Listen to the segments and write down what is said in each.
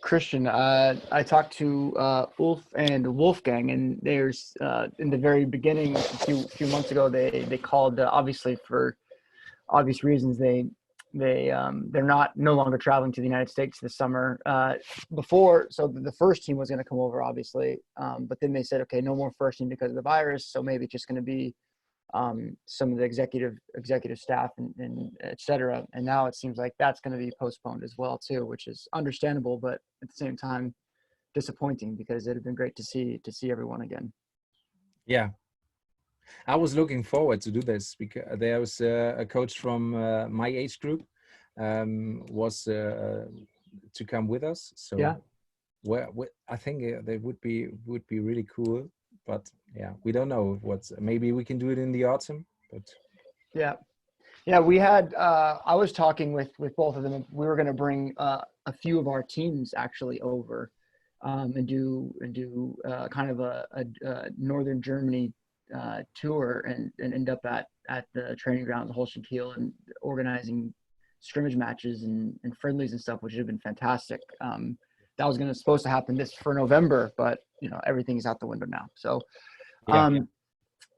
Christian, I talked to Ulf and Wolfgang, and there's in the very beginning, a few months ago, they called obviously for obvious reasons. They're not no longer traveling to the United States this summer. Before, so the first team was going to come over, obviously, but then they said, okay, no more first team because of the virus, so maybe it's just going to be some of the executive staff and et cetera. And now it seems like that's going to be postponed as well too, which is understandable, but at the same time disappointing because it had been great to see everyone again. Yeah, I was looking forward to do this because there was a coach from my age group was to come with us. So Yeah. I think they would be really cool. But yeah, we don't know maybe we can do it in the autumn. But yeah, we had. I was talking with both of them. We were going to bring a few of our teams actually over and do kind of a northern Germany tour and end up at the training grounds, Holstein Kiel, and organizing scrimmage matches and friendlies and stuff, which would have been fantastic. That was supposed to happen for November, but everything's out the window now. So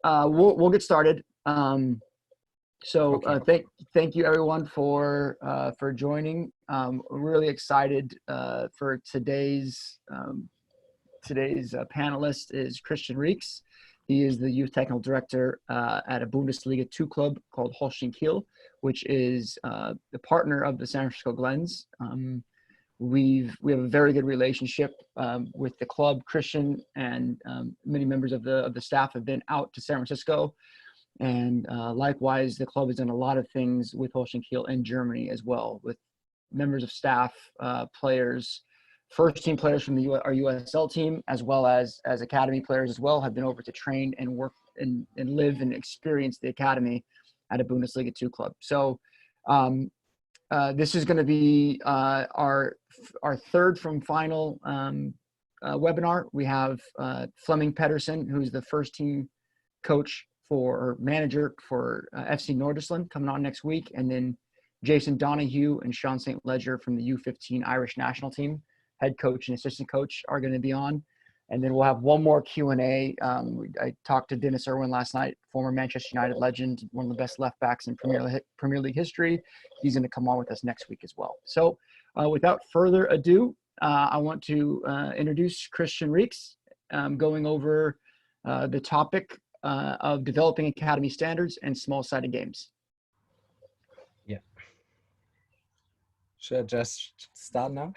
we'll get started. Thank you everyone for joining. We're really excited for today's panelist is Christian Riecks. He is the youth technical director at a Bundesliga 2 club called Holstein Kiel, which is the partner of the San Francisco Glens. We have a very good relationship with the club. Christian and many members of the staff have been out to San Francisco, and likewise, the club has done a lot of things with Holstein Kiel in Germany as well, with members of staff, players, first team players from our USL team, as well as academy players as well, have been over to train and work and live and experience the academy at a Bundesliga 2 club. So this is going to be our third from final webinar. We have Flemming Pedersen, who's the first team coach or manager for FC Nordisland, coming on next week, and then Jason Donahue and Sean St. Ledger from the U15 Irish national team, head coach and assistant coach, are going to be on. And then we'll have one more Q&A. I talked to Dennis Irwin last night, former Manchester United legend, one of the best left backs in Premier League history. He's going to come on with us next week as well. So without further ado, I want to introduce Christian Riecks, going over the topic of developing academy standards and small-sided games. Yeah. Should I just start now?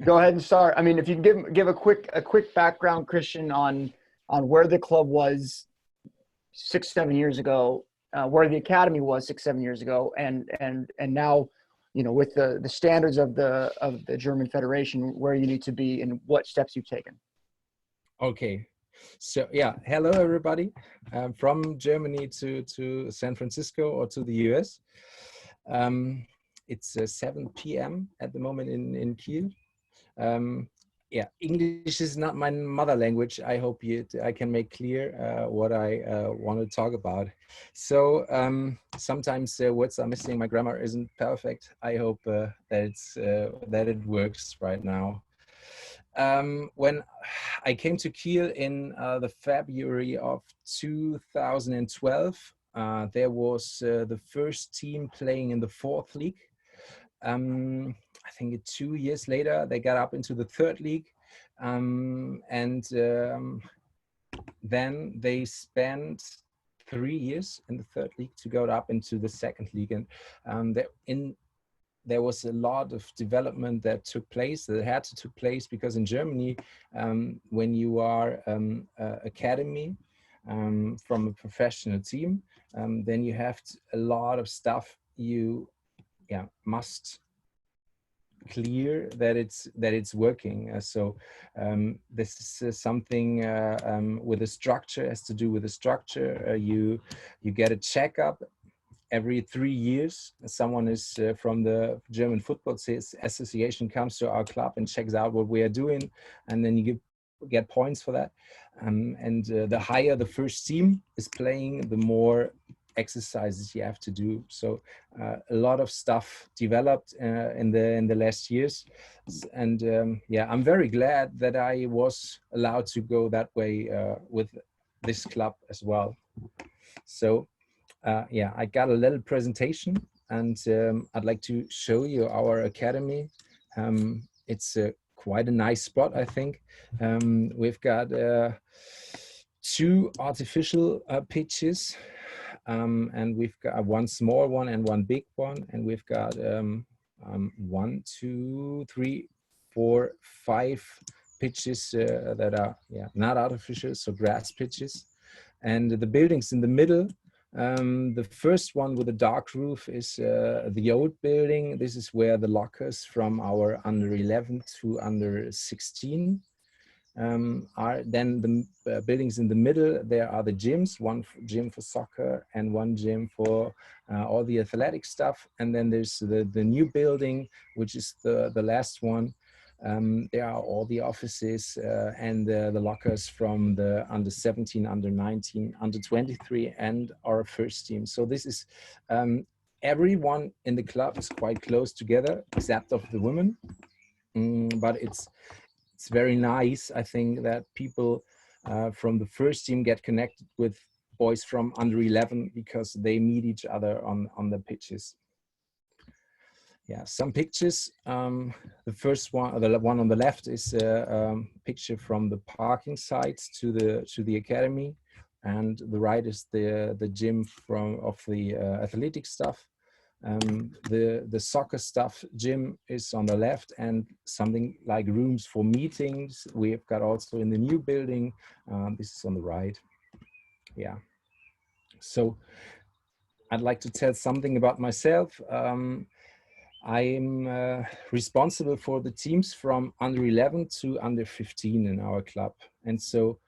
Go ahead and start. I mean, if you can give a quick background, Christian, on where the club was 6-7 years ago, where the academy was 6-7 years ago, and now, with the standards of the German Federation, where you need to be and what steps you've taken. Okay. So yeah, hello everybody, from Germany to San Francisco or to the US. It's 7 p.m. at the moment in Kiel. Yeah, English is not my mother language. I hope I can make clear what I want to talk about. So sometimes words are missing. My grammar isn't perfect. I hope that it works right now. When I came to Kiel in the February of 2012, there was the first team playing in the 4th league. I think 2 years later, they got up into the 3rd league. Then they spent 3 years in the 3rd league to go up into the 2nd league. And there was a lot of development that took place, that had to take place, because in Germany, when you are academy from a professional team, then you have a lot of stuff you must clear that it's working. So this is something with a structure, has to do with the structure. You get a checkup every 3 years. Someone is from the German Football Association comes to our club and checks out what we are doing, and then you get points for that. The higher the first team is playing, the more exercises you have to do. So a lot of stuff developed in the last years, and yeah, I'm very glad that I was allowed to go that way with this club as well. So yeah, I got a little presentation, and I'd like to show you our academy. It's quite a nice spot, I think. We've got 2 artificial pitches, and we've got one small one and one big one, and we've got 1, 2, 3, 4, 5 pitches that are not artificial, so grass pitches. And the buildings in the middle, the first one with a dark roof is the old building. This is where the lockers from our under 11 to under 16 are. Then the buildings in the middle, there are the gyms, one gym for soccer and one gym for all the athletic stuff. And then there's the new building, which is the last one. There are all the offices and the lockers from the under 17, under 19, under 23, and our first team. So this is everyone in the club is quite close together, except of the women. But it's very nice, I think, that people from the first team get connected with boys from under 11 because they meet each other on the pitches. Yeah, some pictures. The first one, the one on the left, is a picture from the parking sites to the academy, and the right is the gym of the athletic stuff. The soccer stuff gym is on the left, and something like rooms for meetings we've got also in the new building. This is on the right. Yeah. So I'd like to tell something about myself. I'm responsible for the teams from under 11 to under 15 in our club. And so,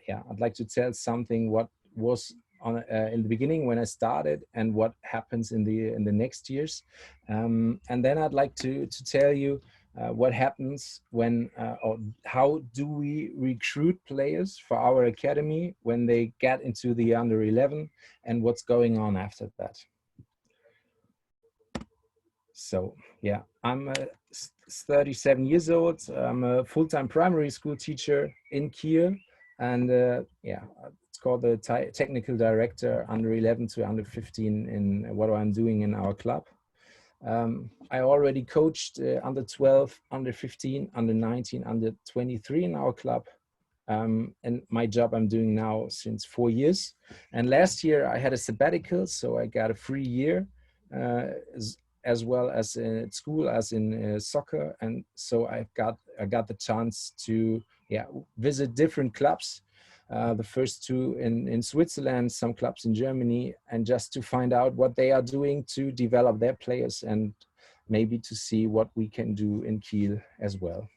yeah, I'd like to tell something what was on, in the beginning when I started and what happens in the next years. And then I'd like to tell you what happens when, or how do we recruit players for our academy when they get into the under 11 and what's going on after that. So yeah, I'm 37 years old. I'm a full-time primary school teacher in Kiel, and yeah, it's called the technical director under 11 to under 15 in what I'm doing in our club. I already coached under 12, under 15, under 19, under 23 in our club. And my job I'm doing now since 4 years. And last year I had a sabbatical, so I got a free year. As well as in school, as in soccer, and so I got the chance to visit different clubs. The first 2 in Switzerland, some clubs in Germany, and just to find out what they are doing to develop their players and maybe to see what we can do in Kiel as well.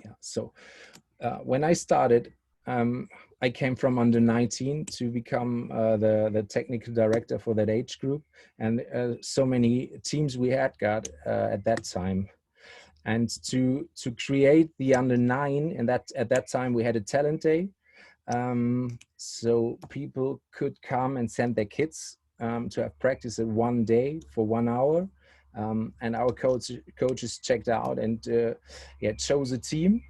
Yeah. So when I started, I came from under 19 to become the technical director for that age group, and so many teams we had got at that time. And to create the under 9, and that at that time we had a talent day, so people could come and send their kids to have practice at 1 day for 1 hour, and our coaches checked out and chose a team.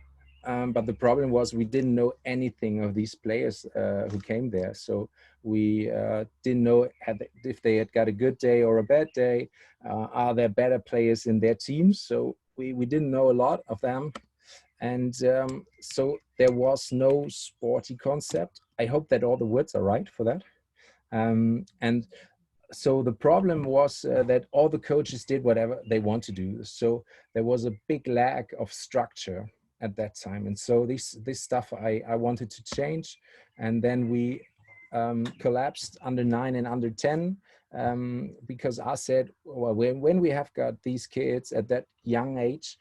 But the problem was we didn't know anything of these players who came there. So we didn't know if they had got a good day or a bad day. Are there better players in their teams? So we didn't know a lot of them. And so there was no sporty concept. I hope that all the words are right for that. And so the problem was that all the coaches did whatever they want to do. So there was a big lack of structure at that time, and so this stuff I wanted to change. And then we collapsed under 9 and under 10 because I said, well, when we have got these kids at that young age,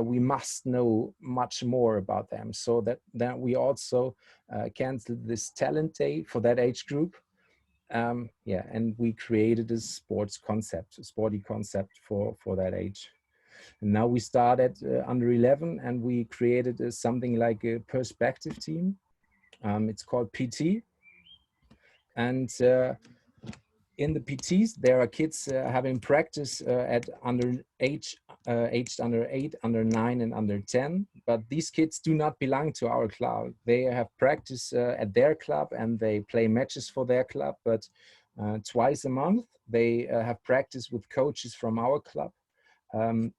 we must know much more about them. So that we also canceled this talent day for that age group. Yeah, and we created a sporty concept for that age. And now we start at under 11, and we created something like a perspective team. It's called PT. And in the PTs, there are kids having practice at aged under 8, under 9, and under 10. But these kids do not belong to our club. They have practice at their club and they play matches for their club. But twice a month, they have practice with coaches from our club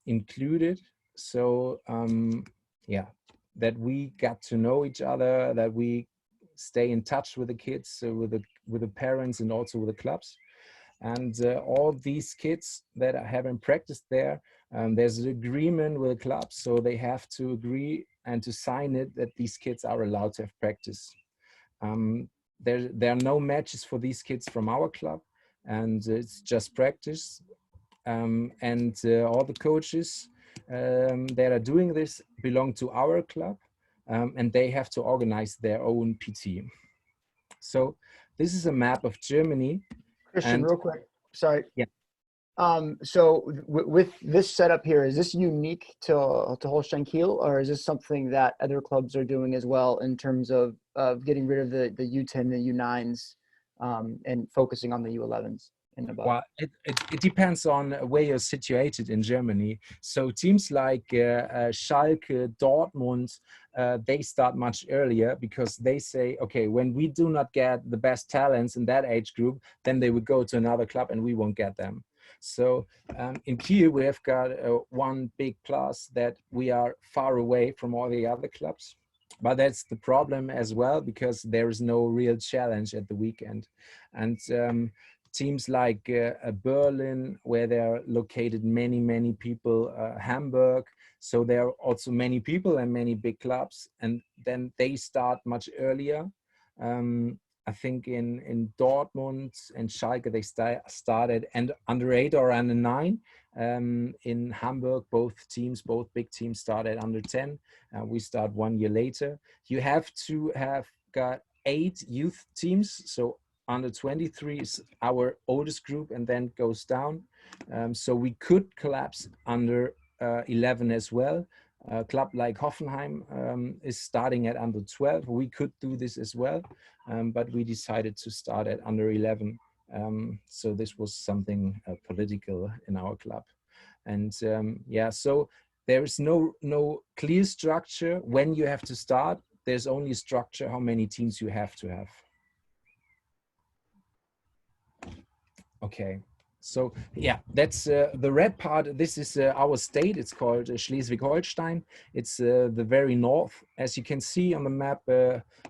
included. So yeah, that we got to know each other, that we stay in touch with the kids, with the parents, and also with the clubs. And all these kids that are having practiced there, there's an agreement with the club, so they have to agree and to sign it that these kids are allowed to have practice. There are no matches for these kids from our club, and it's just practice. And all the coaches that are doing this belong to our club, and they have to organize their own PT. So this is a map of Germany. Christian, real quick, sorry. Yeah. So with this setup here, is this unique to Holstein Kiel, or is this something that other clubs are doing as well in terms of getting rid of the U10, the U9s, and focusing on the U11s and above? Well, it depends on where you're situated in Germany. So teams like Schalke, Dortmund, they start much earlier because they say, okay, when we do not get the best talents in that age group, then they would go to another club and we won't get them. So in Kiel, we have got one big plus that we are far away from all the other clubs. But that's the problem as well, because there is no real challenge at the weekend. And teams like Berlin, where there are located many people, Hamburg, so there are also many people and many big clubs, and then they start much earlier. I think in Dortmund and Schalke, they started and under 8 or under 9. In Hamburg, both big teams started under 10. We start 1 year later. You have to have got 8 youth teams, so under 23 is our oldest group and then goes down. So we could collapse under 11 as well. A club like Hoffenheim is starting at under 12. We could do this as well, but we decided to start at under 11. So this was something political in our club. And yeah, so there is no clear structure when you have to start. There's only structure how many teams you have to have. Okay, so yeah, that's the red part. This is our state. It's called Schleswig-Holstein. It's the very north. As you can see on the map,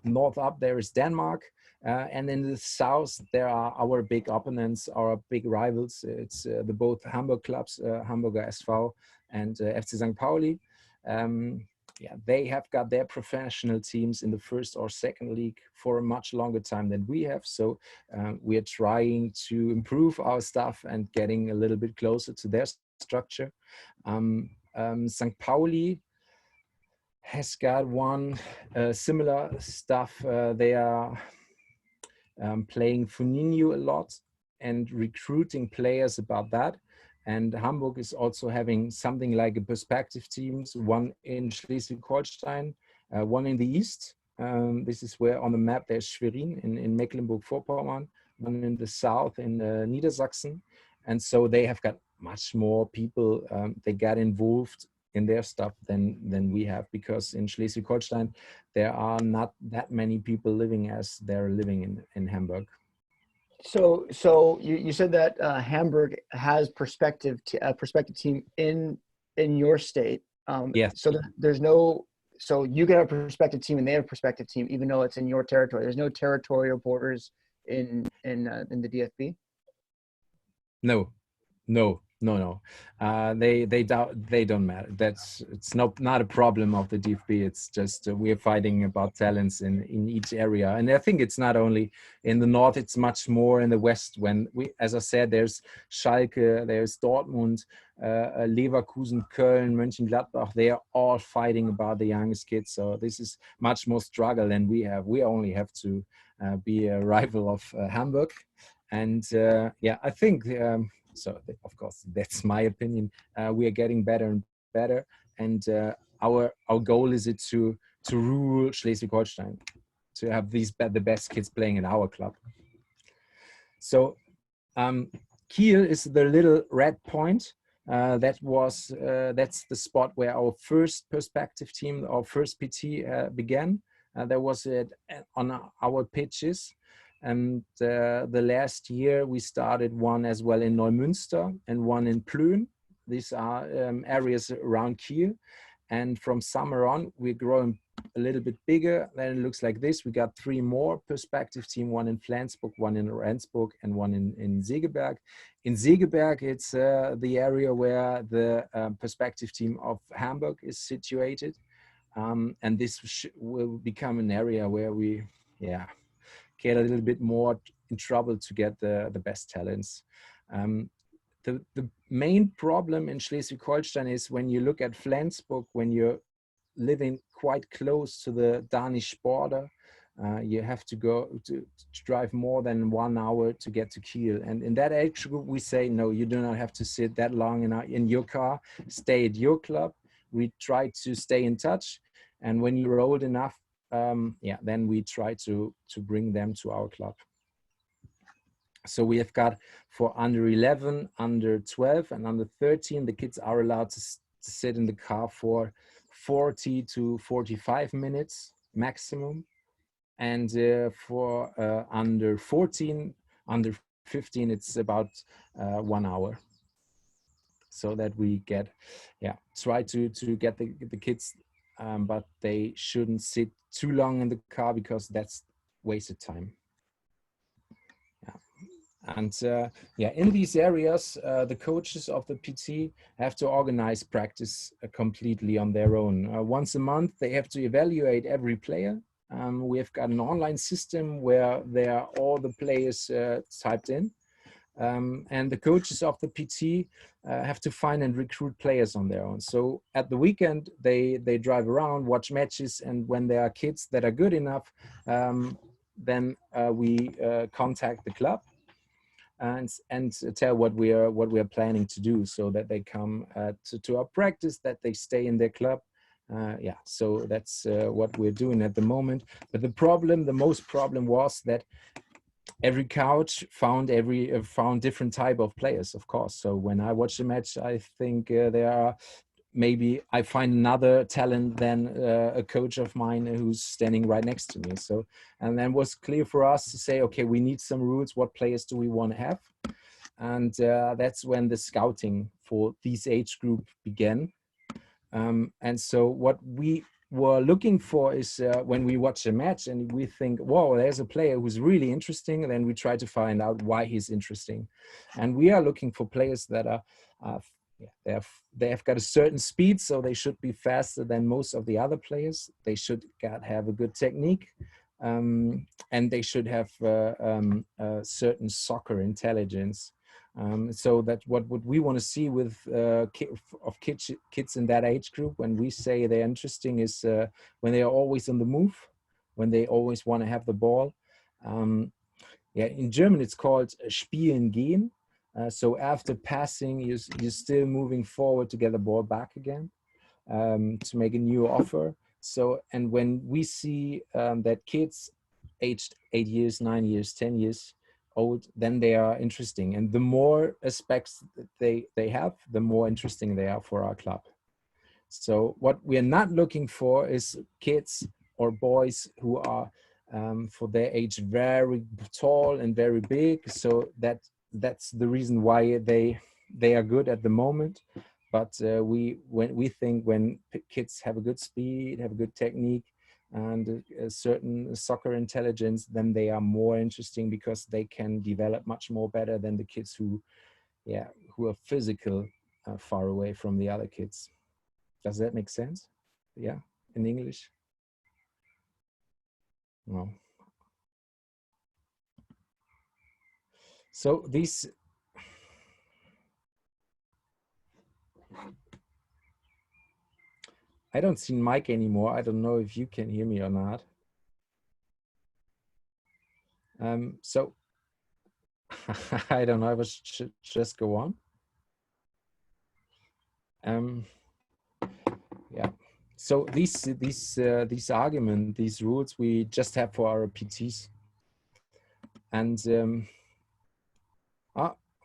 north up there is Denmark. And in the south, there are our big opponents, our big rivals. It's the both Hamburg clubs, Hamburger SV and FC St. Pauli. Yeah, they have got their professional teams in the first or second league for a much longer time than we have. So we are trying to improve our stuff and getting a little bit closer to their structure. St. Pauli has got one similar stuff. They are playing Funinho a lot and recruiting players about that. And Hamburg is also having something like a perspective teams, one in Schleswig-Holstein, one in the east. This is where on the map there's Schwerin in Mecklenburg-Vorpommern, one in the south in Niedersachsen. And so they have got much more people. They got involved in their stuff than we have, because in Schleswig-Holstein, there are not that many people living as they're living in Hamburg. So you said that Hamburg has perspective team in your state. Yes. So there's no. So you get a perspective team and they have a perspective team, even though it's in your territory. There's no territorial borders in the DFB. No. They don't matter. It's not a problem of the DFB. It's just we're fighting about talents in each area, and I think it's not only in the north. It's much more in the west. When we, as I said, there's Schalke, there's Dortmund, Leverkusen, Köln, Mönchengladbach. They are all fighting about the youngest kids. So this is much more struggle than we have. We only have to be a rival of Hamburg, and yeah, I think. So of course, that's my opinion. We are getting better and better, and our goal is to rule Schleswig-Holstein, to have the best kids playing in our club. So Kiel is the little red point. That's the spot where our first perspective team, our first PT began. There was it on our pitches. And the last year we started one as well in Neumünster and one in Plön. These are areas around Kiel. And from summer on, we're growing a little bit bigger. Then it looks like this. We got 3 more perspective team, one in Flensburg, one in Rendsburg, and one in Segeberg. In Segeberg, it's the area where the perspective team of Hamburg is situated. And this will become an area where we, get a little bit more in trouble to get the best talents. The main problem in Schleswig-Holstein is when you look at Flensburg, when you're living quite close to the Danish border, you have to to drive more than 1 hour to get to Kiel. And in that age group, we say, no, you do not have to sit that long in your car, stay at your club. We try to stay in touch. And when you're old enough, then we try to bring them to our club. So we have got for under 11, under 12, and under 13, the kids are allowed to sit in the car for 40 to 45 minutes maximum. And for under 14, under 15, it's about 1 hour. So that we get, try to get the kids, but they shouldn't sit too long in the car because that's wasted time. And in these areas, the coaches of the PT have to organize practice completely on their own. Once a month, they have to evaluate every player. We have got an online system where there are all the players typed in. And the coaches of the PT have to find and recruit players on their own. So at the weekend, they drive around, watch matches, and when there are kids that are good enough, then we contact the club and tell what we are planning to do, so that they come to our practice, that they stay in their club. So that's what we're doing at the moment. But the most problem was that every coach found different type of players, of course. So when I watch the match, I think there are maybe I find another talent than a coach of mine who's standing right next to me. So, and then it was clear for us to say, okay, we need some rules. What players do we want to have? And that's when the scouting for this age group began. And so what we were looking for is when we watch a match and we think, whoa, there's a player who's really interesting, and then we try to find out why he's interesting. And we are looking for players that are they have got a certain speed, so they should be faster than most of the other players. They should have a good technique, and they should have a certain soccer intelligence. So that what we want to see with kids in that age group, when we say they're interesting, is when they are always on the move, when they always want to have the ball. In German it's called spielen gehen. So after passing, you're still moving forward to get the ball back again, to make a new offer. So, and when we see that kids aged 8 years, 9 years, 10 years old, then they are interesting. And the more aspects that they have, the more interesting they are for our club. So what we are not looking for is kids or boys who are for their age very tall and very big. So that's the reason why they are good at the moment. But we think when kids have a good speed, have a good technique, and a certain soccer intelligence, then they are more interesting, because they can develop much more better than the kids who are physical far away from the other kids. Does that make sense? Yeah, in English? No. So these I don't see Mike anymore. I don't know if you can hear me or not. So I don't know. I should just go on. So these arguments, these rules, we just have for our PTs, and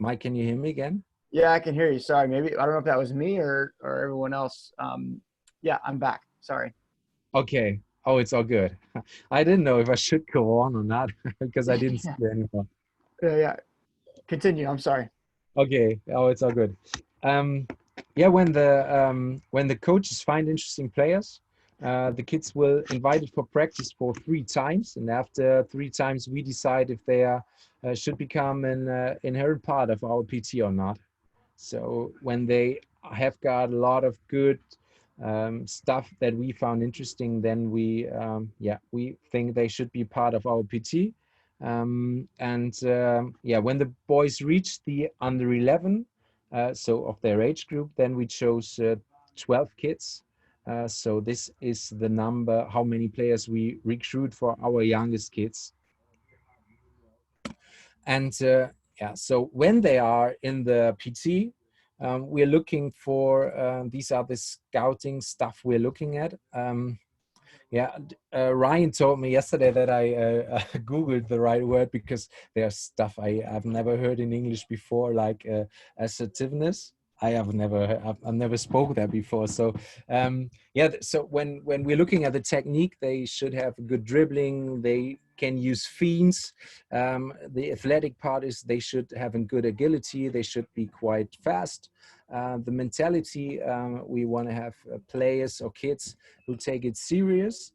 Mike, can you hear me again? Yeah, I can hear you. Sorry, maybe I don't know if that was me or everyone else. Yeah, I'm back. Sorry. Okay. Oh, it's all good. I didn't know if I should go on or not because I didn't see Yeah, you anymore. yeah. Continue. I'm sorry. Okay. Oh, it's all good. Um, yeah, when the coaches find interesting players, the kids will invite it for practice for 3 times, and after 3 times, we decide if they are should become an inherent part of our PT or not. So when they have got a lot of good stuff that we found interesting, then we think they should be part of our PT. Yeah, when the boys reach the under 11, so of their age group, then we chose 12 kids. So this is the number, how many players we recruit for our youngest kids. And yeah, so when they are in the PT, we're looking for, these are the scouting stuff we're looking at. Yeah, Ryan told me yesterday that I Googled the right word because there's stuff I've never heard in English before, like assertiveness. I've never spoke that before. So yeah, so when we're looking at the technique, they should have good dribbling. They can use feens. The athletic part is they should have a good agility. They should be quite fast. The mentality, we want to have players or kids who take it serious,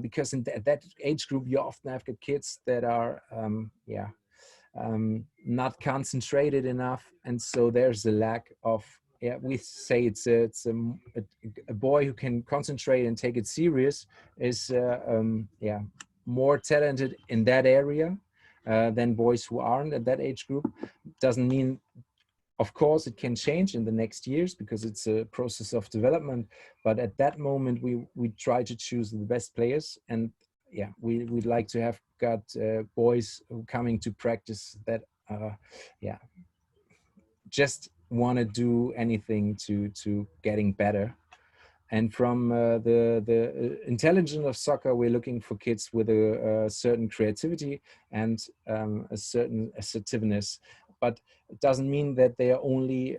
because in that age group you often have got kids that are not concentrated enough, and so there's a lack of, yeah, we say a boy who can concentrate and take it serious is yeah, more talented in that area than boys who aren't at that age group. Doesn't mean, of course, it can change in the next years because it's a process of development. But at that moment, we try to choose the best players, and yeah, we'd like to have got boys who coming to practice that yeah, just want to do anything to getting better. And from the intelligence of soccer, we're looking for kids with a certain creativity and a certain assertiveness. But it doesn't mean that they are only,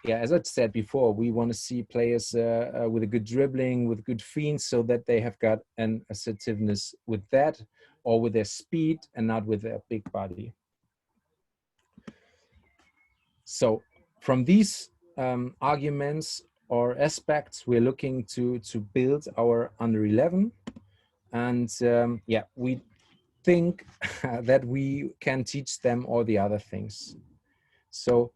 yeah, as I said before, we want to see players with a good dribbling, with good feens, so that they have got an assertiveness with that, or with their speed and not with their big body. So from these arguments or aspects, we're looking to build our under 11, and yeah, we think that we can teach them all the other things. So,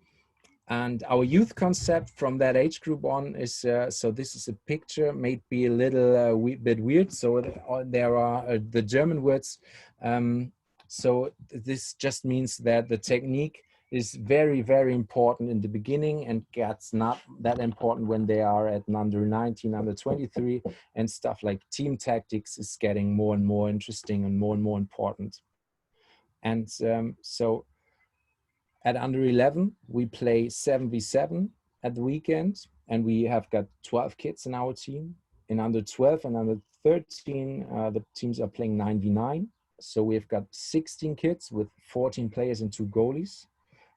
and our youth concept from that age group on is, so this is a picture, may be a little bit weird. So there are the German words. So this just means that the technique is very, very important in the beginning and gets not that important when they are at under 19, under 23, and stuff like team tactics is getting more and more interesting and more important. And so at under 11, we play 7v7 at the weekend, and we have got 12 kids in our team. In under 12 and under 13, the teams are playing 9v9. So we've got 16 kids with 14 players and 2 goalies.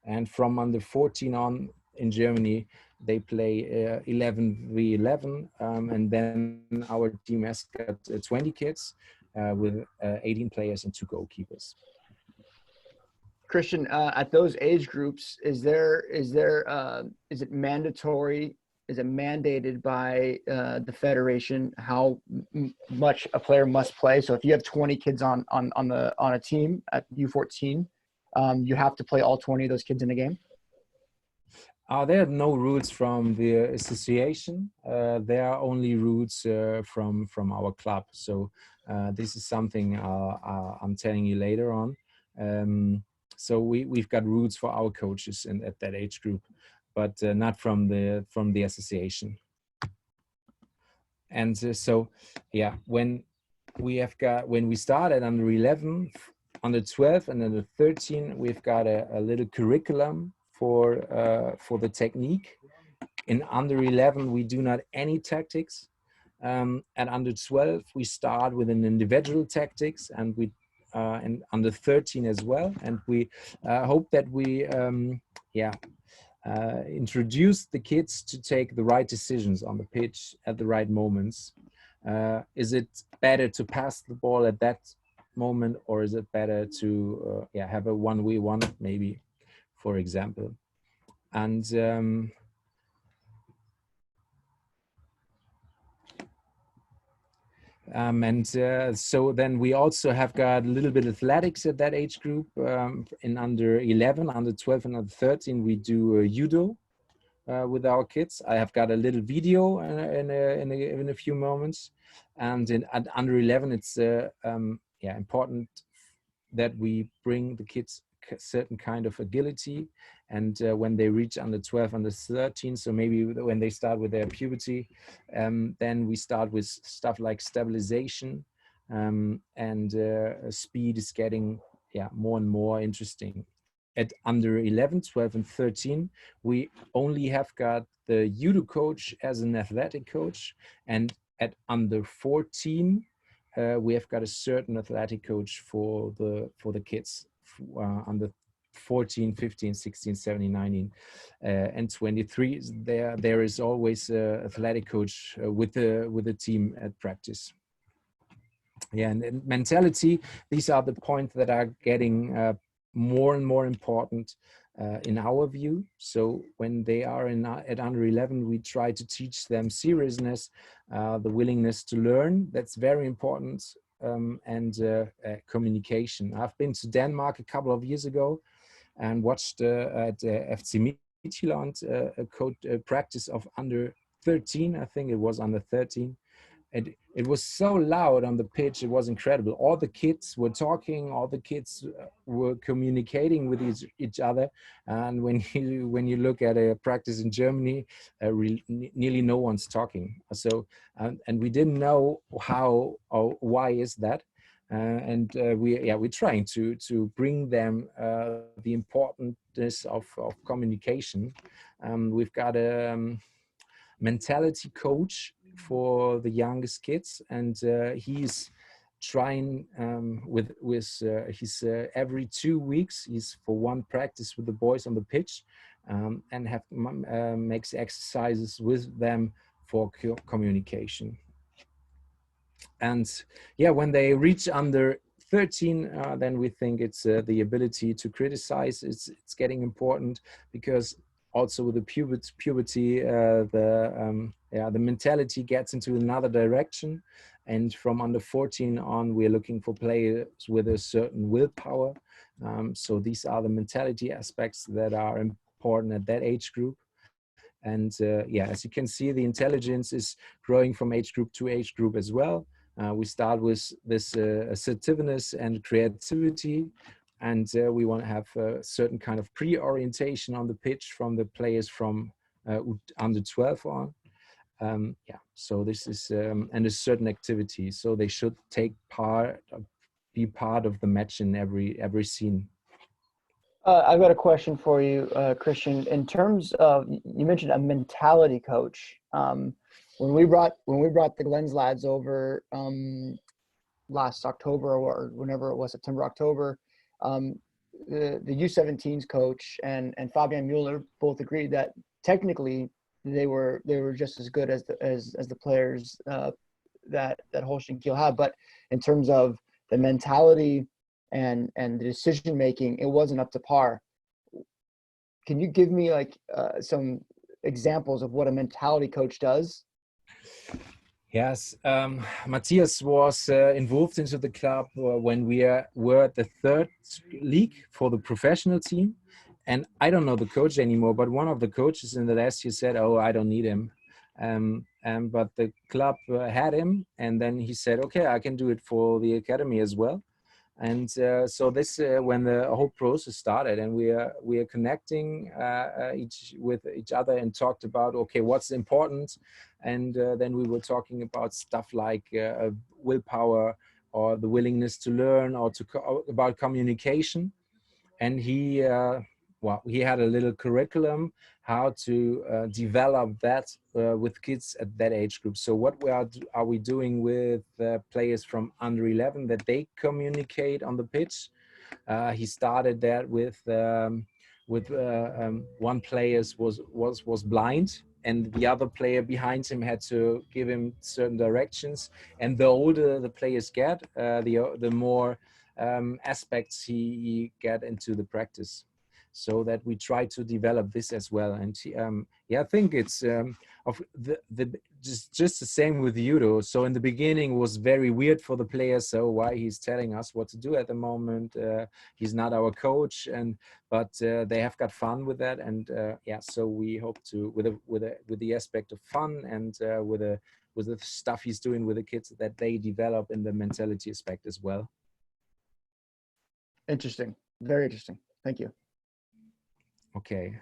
And from under 14 on in Germany, they play 11v11. And then our team has got 20 kids with 18 players and 2 goalkeepers. Christian, at those age groups, is it mandatory? Is it mandated by the federation how much a player must play? So if you have 20 kids on a team at U14, you have to play all 20 of those kids in a game? There are no rules from the association. There are only rules from our club. So this is something I'm telling you later on. So we've got rules for our coaches and at that age group, but not from the association. And so yeah, when we started under 11, under 12, and under 13, we've got a little curriculum for the technique. In under 11, we do not any tactics. At under 12, we start with an individual tactics, and we and under 13 as well. And we hope that we introduce the kids to take the right decisions on the pitch at the right moments. Is it better to pass the ball at that moment, or is it better to have a 1v1 maybe, for example? And so then we also have got a little bit of athletics at that age group. In under 11, under 12, and under 13, we do judo with our kids. I have got a little video in a few moments. And at under 11, it's important that we bring the kids certain kind of agility. And when they reach under 12, under 13, so maybe when they start with their puberty, then we start with stuff like stabilization, and speed is getting more and more interesting. At under 11, 12, and 13, we only have got the judo coach as an athletic coach. And at under 14, we have got a certain athletic coach for the kids under 14, 15, 16, 17, 19, and 23. There is always an athletic coach with the team at practice. Yeah, and mentality, these are the points that are getting more and more important in our view. So when they are at under 11, we try to teach them seriousness, the willingness to learn. That's very important, and communication. I've been to Denmark a couple of years ago and watched at FC Midtjylland a practice of under 13. I think it was under 13. And it was so loud on the pitch, it was incredible. All the kids were talking, all the kids were communicating with each other. And when you look at a practice in Germany, nearly no one's talking. So, and we didn't know how or why is that. We're trying to bring them the importance of communication. We've got a mentality coach for the youngest kids, and he's trying with he's every 2 weeks he's for one practice with the boys on the pitch, and makes exercises with them for communication. And when they reach under 13, then we think it's the ability to criticize. It's getting important, because also with the puberty, the mentality gets into another direction. And from under 14 on, we're looking for players with a certain willpower. So these are the mentality aspects that are important at that age group. And as you can see, the intelligence is growing from age group to age group as well. We start with this assertiveness and creativity. And we want to have a certain kind of pre-orientation on the pitch from the players from under 12 on. So this is, and a certain activity. So they should be part of the match in every scene. I've got a question for you, Christian. In terms of, you mentioned a mentality coach. When we brought the Glens lads over last October, or whenever it was, September, October, the U17s coach and Fabian Mueller both agreed that technically they were just as good as the players that Holstein Kiel had, but in terms of the mentality and the decision making, it wasn't up to par. Can you give me some examples of what a mentality coach does? Yes, Matthias was involved into the club when we were at the third league for the professional team. And I don't know the coach anymore, but one of the coaches in the last year said, "Oh, I don't need him." But the club had him, and then he said, "Okay, I can do it for the academy as well." And so this when the whole process started, and we are connecting with each other and talked about, okay, what's important. And then we were talking about stuff like willpower, or the willingness to learn, or about communication. And he well, he had a little curriculum how to develop that with kids at that age group. So what are we doing with players from under 11, that they communicate on the pitch? He started that with one player was blind, and the other player behind him had to give him certain directions. And the older the players get, the more aspects he get into the practice. So that we try to develop this as well. And yeah, I think it's of the just the same with judo. So in the beginning was very weird for the players. So why he's telling us what to do at the moment? He's not our coach, but they have got fun with that. And yeah, so we hope to with the aspect of fun and with the stuff he's doing with the kids, that they develop in the mentality aspect as well. Interesting. Very interesting. Thank you. Okay.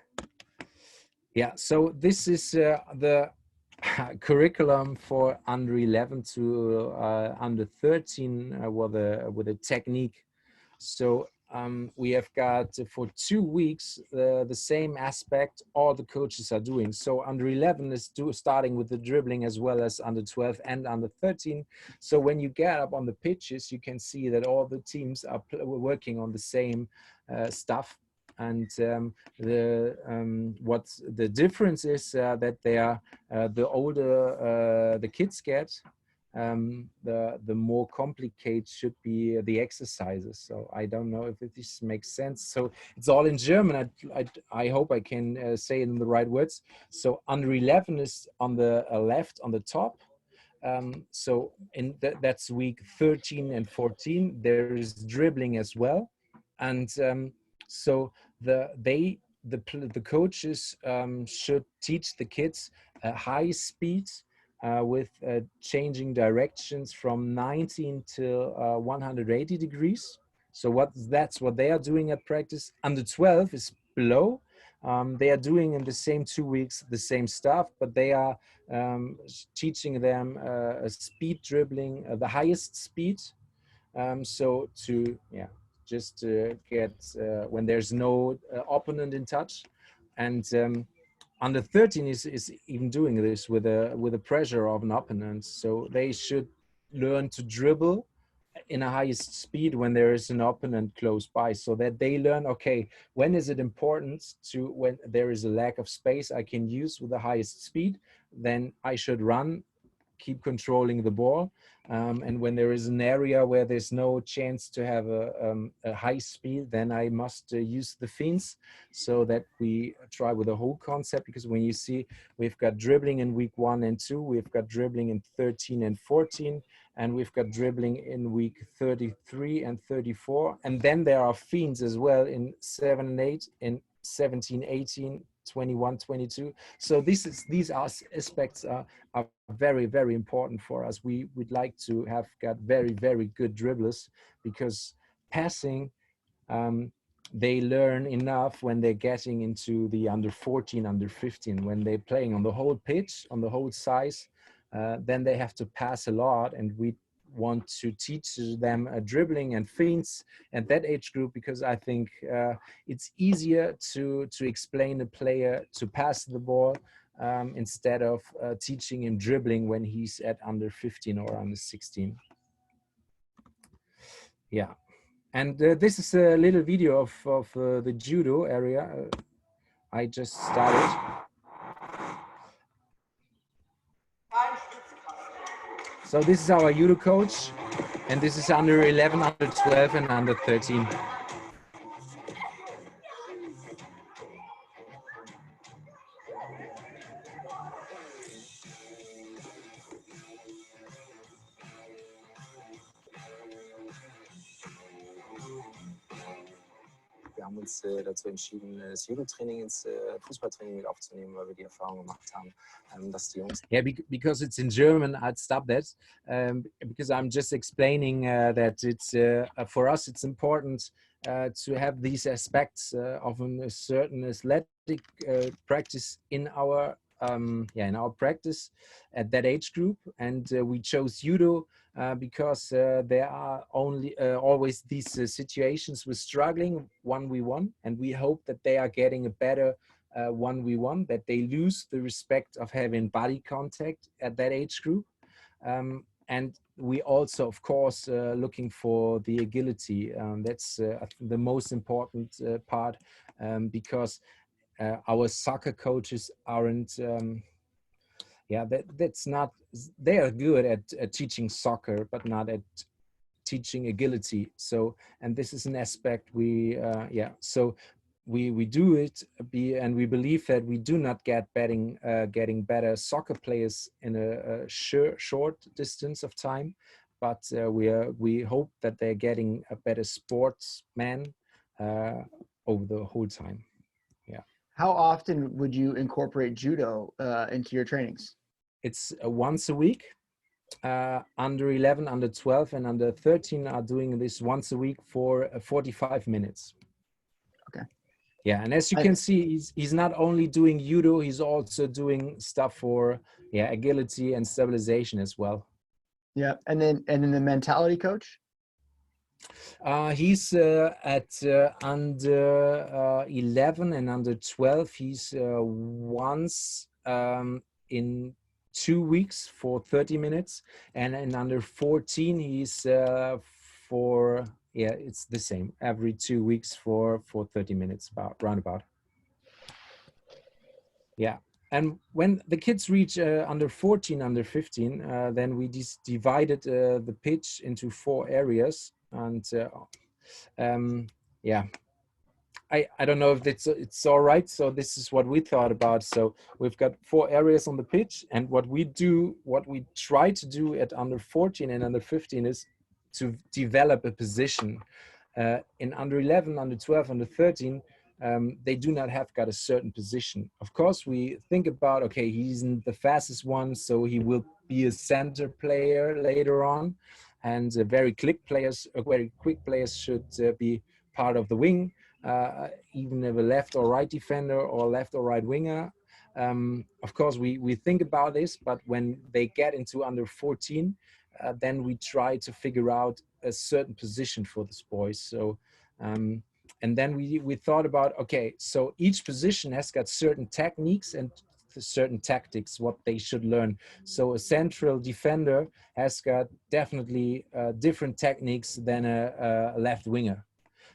Yeah, so this is the curriculum for under 11 to under 13 with a technique. So we have got for 2 weeks the same aspect all the coaches are doing. So under 11 is starting with the dribbling, as well as under 12 and under 13. So when you get up on the pitches, you can see that all the teams are working on the same stuff. And what the difference is that they are the older the kids get, the more complicated should be the exercises. So I don't know if this makes sense. So it's all in German. I hope I can say it in the right words. So under 11 is on the left on the top. So that's week 13 and 14. There is dribbling as well, and so the coaches should teach the kids high speed with changing directions from 19 to 180 degrees. So that's what they are doing at practice. Under 12 is below. They are doing in the same 2 weeks the same stuff, but they are teaching them a speed dribbling, the highest speed. So to just get when there's no opponent in touch. And under 13 is even doing this with the pressure of an opponent. So they should learn to dribble in a highest speed when there is an opponent close by, so that they learn, okay, when is it important to, when there is a lack of space I can use with the highest speed, then I should run, keep controlling the ball. And when there is an area where there's no chance to have a high speed, then I must use the feints. So that we try with the whole concept, because when you see we've got dribbling in week 1 and 2, we've got dribbling in 13 and 14, and we've got dribbling in week 33 and 34. And then there are feints as well in 7 and 8, in 17, 18, 21, 22. So these aspects are very, very important for us. We would like to have got very, very good dribblers, because passing, they learn enough when they're getting into the under 14, under 15, when they're playing on the whole pitch, on the whole size, then they have to pass a lot, and we want to teach them dribbling and feints at that age group, because I think it's easier to explain a player to pass the ball instead of teaching him dribbling when he's at under 15 or under 16. Yeah, and this is a little video of the judo area. I just started. So this is our judo coach, and this is under 11, under 12, and under 13. Wir haben uns dazu entschieden, das Judo-Training ins Fußballtraining mit aufzunehmen, weil wir die Erfahrung gemacht haben, dass die Jungs... Yeah, because it's in German, I'd stop that, because I'm just explaining that it's for us it's important to have these aspects of a certain athletic practice in our in our practice at that age group, and we chose judo because there are always these situations with struggling 1v1, and we hope that they are getting a better 1v1, that they lose the respect of having body contact at that age group. And we also, of course, looking for the agility. That's the most important part, because our soccer coaches aren't, that's not, they are good at teaching soccer, but not at teaching agility. So, and this is an aspect so we do it, and we believe that we do not getting better soccer players in a short distance of time, but we hope that they're getting a better sportsman over the whole time. Yeah. How often would you incorporate judo into your trainings? It's once a week. Under 11, under 12, and under 13 are doing this once a week for 45 minutes. Okay. Yeah, and as you can see, he's not only doing judo, he's also doing stuff for agility and stabilization as well. Yeah, and then the mentality coach? He's at under 11 and under 12. He's once in 2 weeks for 30 minutes, and in under 14 he's it's the same, every 2 weeks for 30 minutes, roundabout. Yeah. And when the kids reach under 14, under 15, then we divided the pitch into 4 areas. And I don't know if it's all right. So this is what we thought about. So we've got 4 areas on the pitch, and what we try to do at under 14 and under 15 is to develop a position. In under 11, under 12, under 13, they do not have got a certain position. Of course, we think about, okay, he's the fastest one, so he will be a center player later on, and very quick players should be part of the wing, even if a left or right defender or left or right winger. Of course, we think about this, but when they get into under 14, then we try to figure out a certain position for this boys. So, and then we thought about, okay, so each position has got certain techniques and certain tactics, what they should learn. So a central defender has got definitely different techniques than a left winger.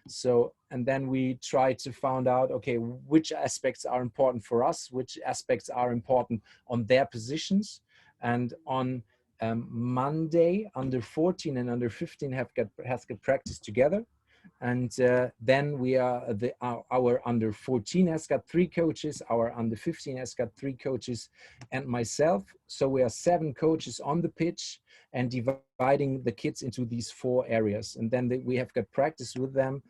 So, and then we try to find out, okay, which aspects are important for us, which aspects are important on their positions. And on Monday, under 14 and under 15 has got practice together. And then we are our under 14 has got 3 coaches, our under 15 has got 3 coaches, and myself. So we are 7 coaches on the pitch and dividing the kids into these 4 areas. And then we have got practice with them,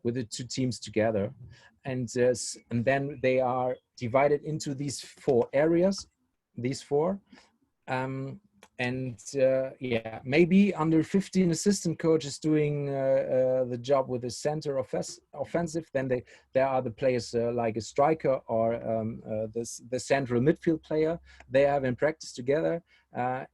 with the 2 teams together. And then they are divided into these 4 areas, these 4. Maybe under 15 assistant coaches doing the job with the center offensive. Then there are the players like a striker or the central midfield player. They have in practice together,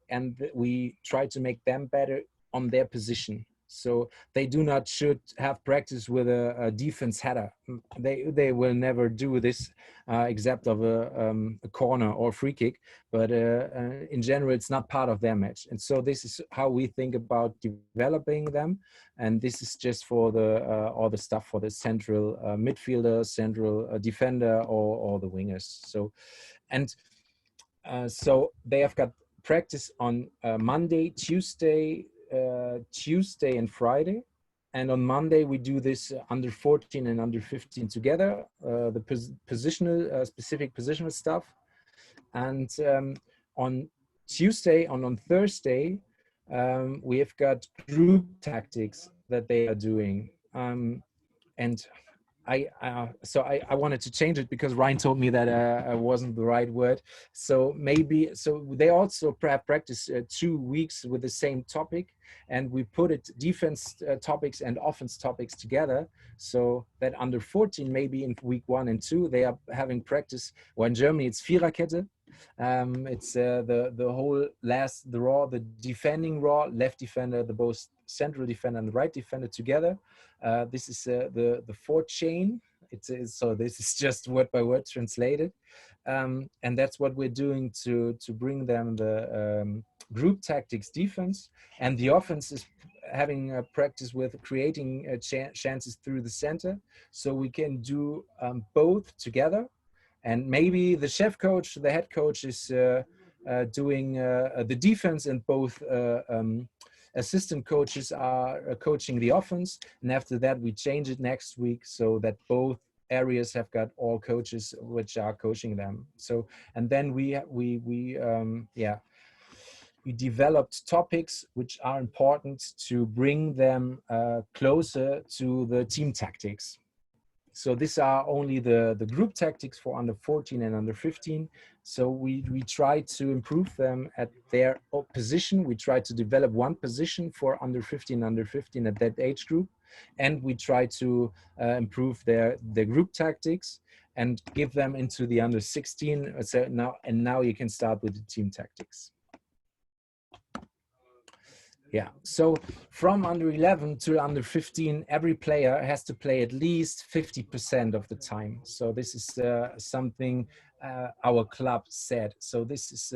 and we try to make them better on their position. So they should have practice with a defense header. They will never do this except of a corner or free kick. But in general, it's not part of their match. And so this is how we think about developing them. And this is just for all the stuff for the central midfielder, central defender, or the wingers. So, and so they have got practice on Monday, Tuesday and Friday. And on Monday, we do this under 14 and under 15 together, the positional, specific positional stuff. And on Tuesday and on Thursday, we have got group tactics that they are doing. And I wanted to change it because Ryan told me that wasn't the right word. So maybe, so they also practice 2 weeks with the same topic, and we put it defense topics and offense topics together, so that under 14, maybe in week 1 and 2, they are having practice. Well, in Germany, it's Viererkette. It's the whole the defending raw, left defender, the both central defender and the right defender together. This is the 4 chain. So this is just word by word translated, and that's what we're doing to bring them the group tactics defense, and the offense is having a practice with creating chances through the center, so we can do both together. And maybe the chef coach, the head coach, is doing the defense, and both assistant coaches are coaching the offense. And after that, we change it next week so that both areas have got all coaches which are coaching them. So, and then we developed topics which are important to bring them closer to the team tactics. So these are only the group tactics for under 14 and under 15. So we try to improve them at their position. We try to develop one position for under 15 at that age group. And we try to improve their group tactics and give them into the under 16. So now you can start with the team tactics. Yeah, so from under 11 to under 15, every player has to play at least 50% of the time. So this is something our club said. So this is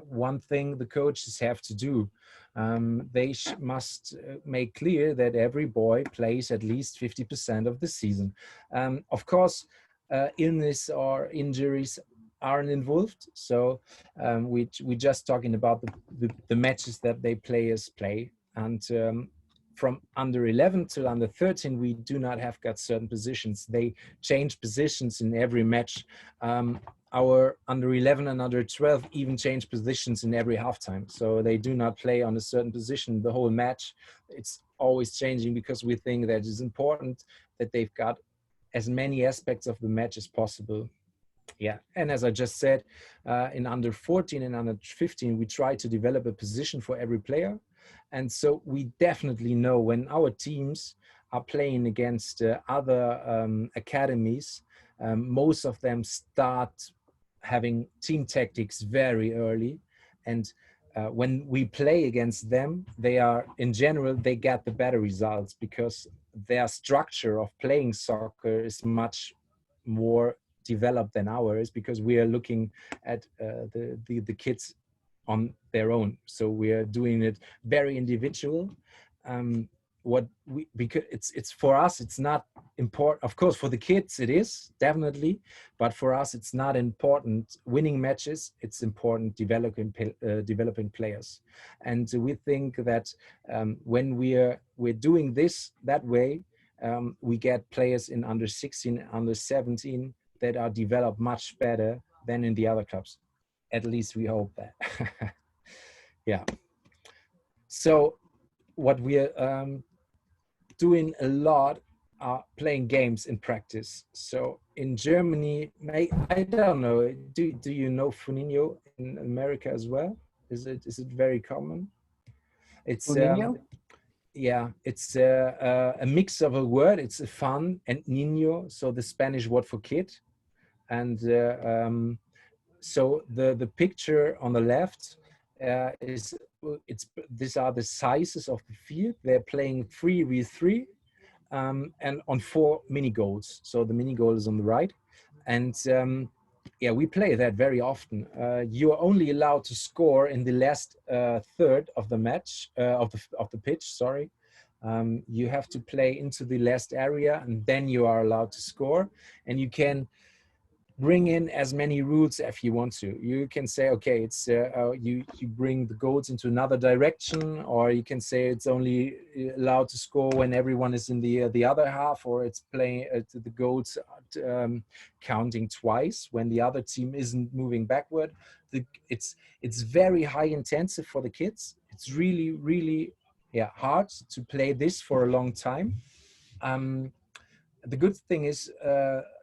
one thing the coaches have to do. They must make clear that every boy plays at least 50% of the season. Of course, illness or injuries aren't involved, so we just talking about the matches that they players play. And from under 11 to under 13, we do not have got certain positions. They change positions in every match. Our under 11 and under 12 even change positions in every halftime, so they do not play on a certain position the whole match. It's always changing because we think that it's important that they've got as many aspects of the match as possible. Yeah, and as I just said, in under 14 and under 15, we try to develop a position for every player. And so we definitely know when our teams are playing against other academies, most of them start having team tactics very early. And when we play against them, in general, they get the better results because their structure of playing soccer is much more developed than ours, because we are looking at the kids on their own. So we are doing it very individual. Because it's for us, it's not important. Of course, for the kids it is definitely, but for us it's not important winning matches. It's important developing players. And we think that when we're doing this that way, we get players in under 16, under 17 that are developed much better than in the other clubs. At least we hope that. Yeah. So what we're doing a lot are playing games in practice. So in Germany, I don't know, do you know Funinho in America as well? Is it very common? It's yeah, it's a mix of a word. It's a fun and niño, so the Spanish word for kid. And so the picture on the left these are the sizes of the field. They're playing 3v3 and on 4 mini goals. So the mini goal is on the right, and yeah, we play that very often. You are only allowed to score in the last third of the match of the pitch. Sorry. You have to play into the last area, and then you are allowed to score. And you can bring in as many rules if you want to. You can say, okay, it's you bring the goals into another direction, or you can say it's only allowed to score when everyone is in the other half, or it's playing the goals counting twice when the other team isn't moving backward. It's very high intensive for the kids. It's really hard to play this for a long time. the good thing is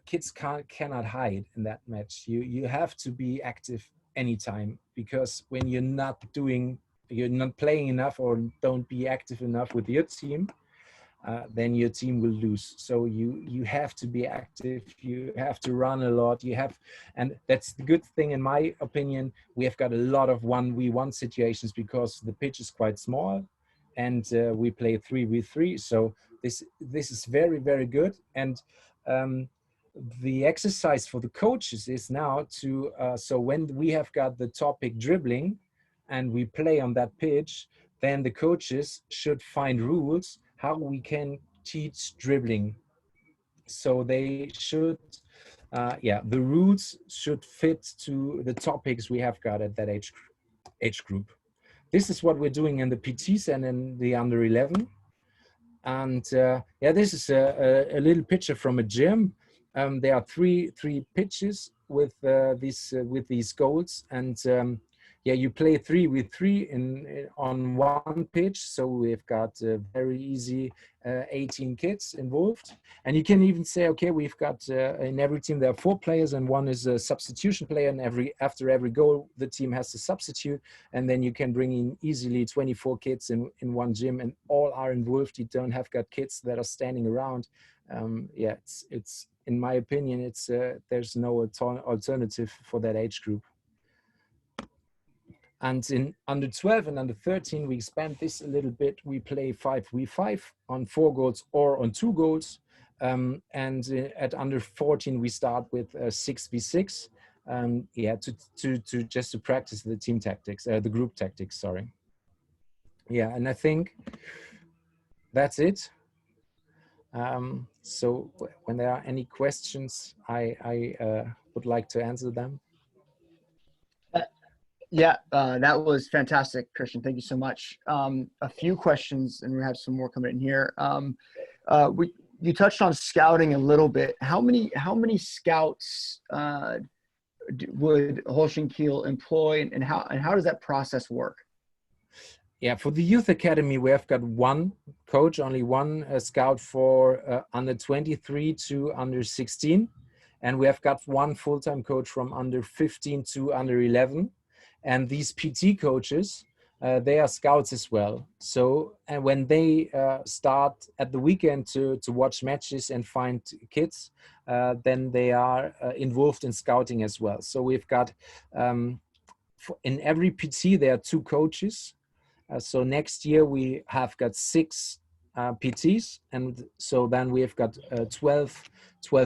kids cannot hide in that match. You have to be active anytime, because when you're not playing enough or don't be active enough with your team, then your team will lose. So you have to be active, you have to run a lot, and that's the good thing in my opinion. We have got a lot of 1v1 situations because the pitch is quite small, and we play 3v3. So this is very, very good. And um, the exercise for the coaches is now to so when we have got the topic dribbling and we play on that pitch, then the coaches should find rules how we can teach dribbling. So they should, the rules should fit to the topics we have got at that age group. This is what we're doing in the PTs and in the under 11. And yeah, this is a little picture from a gym. There are three pitches with these goals, and yeah, you play 3v3 on one pitch. So we've got very easy 18 kids involved, and you can even say, okay, we've got in every team there are 4 players, and one is a substitution player, and after every goal the team has to substitute, and then you can bring in easily 24 kids in one gym, and all are involved. You don't have got kids that are standing around. Yeah, it's in my opinion, it's there's no alternative for that age group. And in under 12 and under 13, we expand this a little bit. We play 5v5 on 4 goals or on 2 goals. And at under 14, we start with 6v6. Yeah, to just to practice the team tactics, the group tactics, sorry. Yeah, and I think that's it. So when there are any questions, I would like to answer them. Yeah, that was fantastic, Christian. Thank you so much. A few questions, and we have some more coming in here. You touched on scouting a little bit. How many scouts would Holstein Kiel employ, and how does that process work? Yeah, for the youth academy, we have got one coach, only one scout for under 23 to under 16, and we have got one full-time coach from under 15 to under 11. And these PT coaches, they are scouts as well. So, and when they start at the weekend to watch matches and find kids, then they are involved in scouting as well. So we've got, in every PT, there are 2 coaches. So next year we have got 6 PTs. And so then we have got 12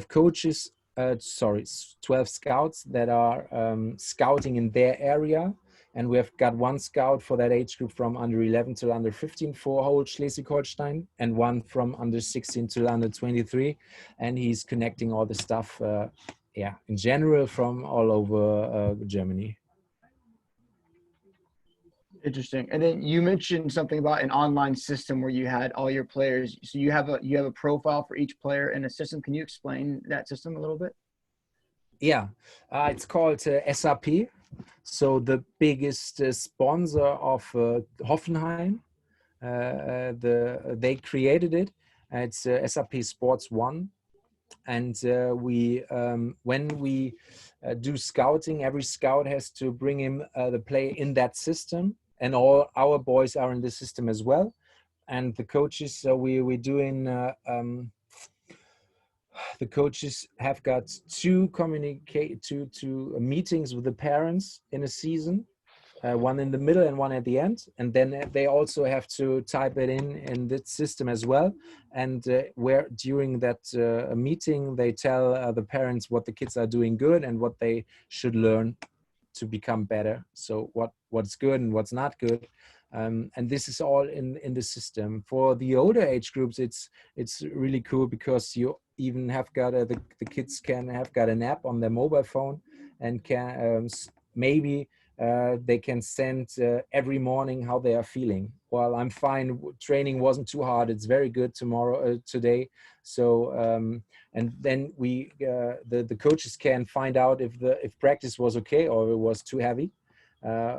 coaches, 12 scouts that are scouting in their area. And we have got 1 scout for that age group from under 11 to under 15 for whole Schleswig-Holstein, and 1 from under 16 to under 23. And he's connecting all the stuff, yeah, in general from all over Germany. Interesting. And then you mentioned something about an online system where you had all your players. So you have a profile for each player in a system. Can you explain that system a little bit? Yeah, it's called SAP. So the biggest sponsor of Hoffenheim, they created it. It's SAP Sports One. And when we do scouting, every scout has to bring him the play in that system, and all our boys are in the system as well. And the coaches, so we're doing, the coaches have got 2 meetings with the parents in a season. One in the middle and one at the end, and then they also have to type it in that system as well. And where during that meeting they tell the parents what the kids are doing good and what they should learn to become better. So what's good and what's not good, and this is all in the system. For the older age groups, it's really cool because you even have got the kids can have got an app on their mobile phone and can maybe. They can send every morning how they are feeling. Well, I'm fine. Training wasn't too hard. It's very good today. So and then we the coaches can find out if practice was okay or it was too heavy.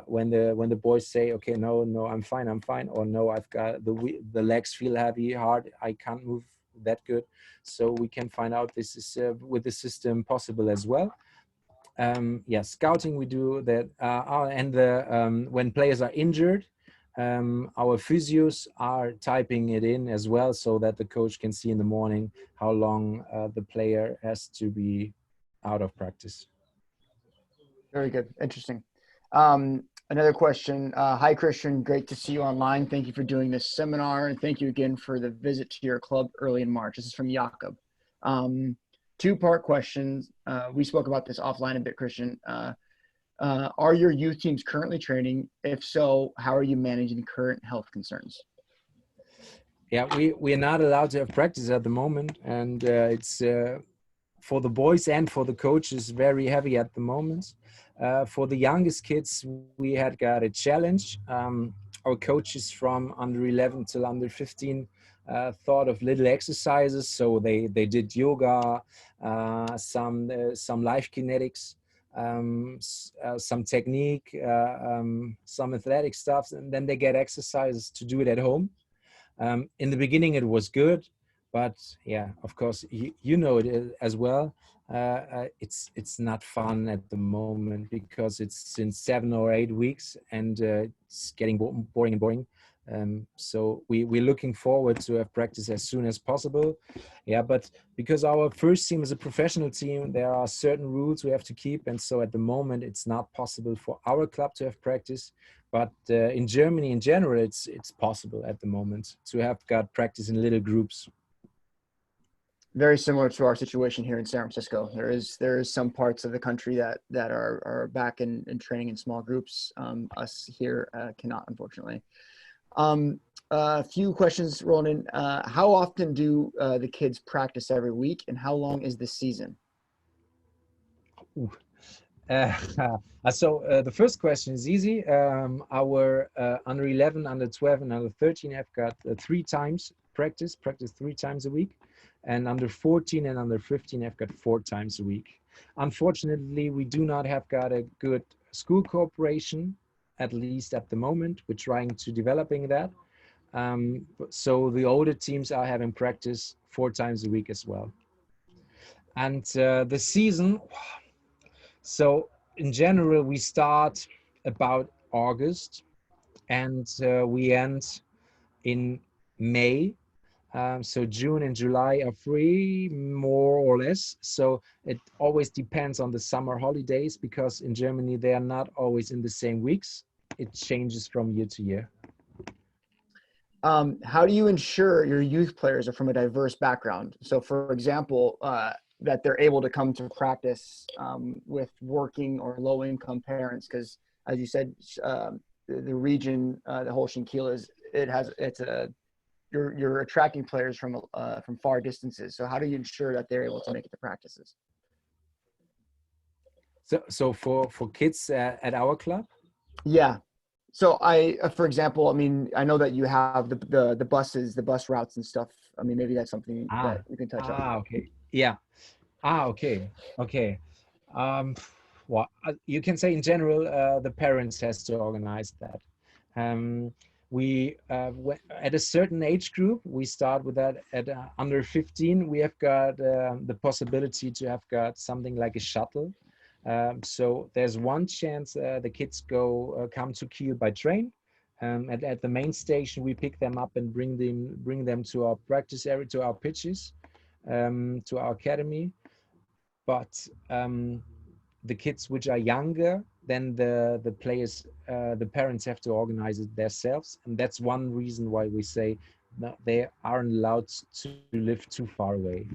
When the boys say, okay, no, I'm fine, or no, I've got the legs feel heavy, hard, I can't move that good. So we can find out this is with the system possible as well. Yeah, scouting we do that, and when players are injured, our physios are typing it in as well, so that the coach can see in the morning how long the player has to be out of practice. Very good. Interesting. Another question. Hi, Christian. Great to see you online. Thank you for doing this seminar, and thank you again for the visit to your club early in March. This is from Jakob. Two-part questions. We spoke about this offline a bit, Christian. Are your youth teams currently training? If so, how are you managing current health concerns? Yeah, we are not allowed to have practice at the moment, and it's for the boys and for the coaches very heavy at the moment. For the youngest kids, we had got a challenge. Our coaches from under 11 till under 15 thought of little exercises, so they did yoga, some life kinetics, some technique, some athletic stuff, and then they get exercises to do it at home. In the beginning, it was good, but yeah, of course, you know it as well. It's not fun at the moment because it's since 7 or 8 weeks, and it's getting boring and boring. So we're looking forward to have practice as soon as possible. Yeah, but because our first team is a professional team, there are certain rules we have to keep, and so at the moment it's not possible for our club to have practice. But in Germany in general, it's possible at the moment to have got practice in little groups. Very similar to our situation here in San Francisco. There is some parts of the country that are back in training in small groups. Us here cannot, unfortunately. A few questions rolling in. How often do the kids practice every week, and how long is the season? So the first question is easy. Our under 11, under 12, and under 13 have got 3 times practice 3 times a week, and under 14 and under 15 have got 4 times a week. Unfortunately, we do not have got a good school cooperation, at least at the moment. We're trying to developing that. So the older teams are having practice 4 times a week as well. And the season, so in general, we start about August, and we end in May. So June and July are free, more or less. So it always depends on the summer holidays, because in Germany, they are not always in the same weeks. It changes from year to year. How do you ensure your youth players are from a diverse background? So, for example, that they're able to come to practice with working or low-income parents, because, as you said, the region, the Holstein Kiel you're attracting players from far distances. So, how do you ensure that they're able to make it to practices? So for kids at our club? Yeah. So for example, I mean, I know that you have the buses, the bus routes and stuff. I mean, maybe that's something that you can touch on. Okay. Yeah. Okay. Well, you can say in general, the parents has to organize that. We at a certain age group, we start with that at under 15. We have got the possibility to have got something like a shuttle. So there's one chance the kids come to Kiel by train. At the main station, we pick them up and bring them to our practice area, to our pitches, to our academy. But the kids which are younger, then the players, the parents have to organize it themselves, and that's one reason why we say that they aren't allowed to live too far away.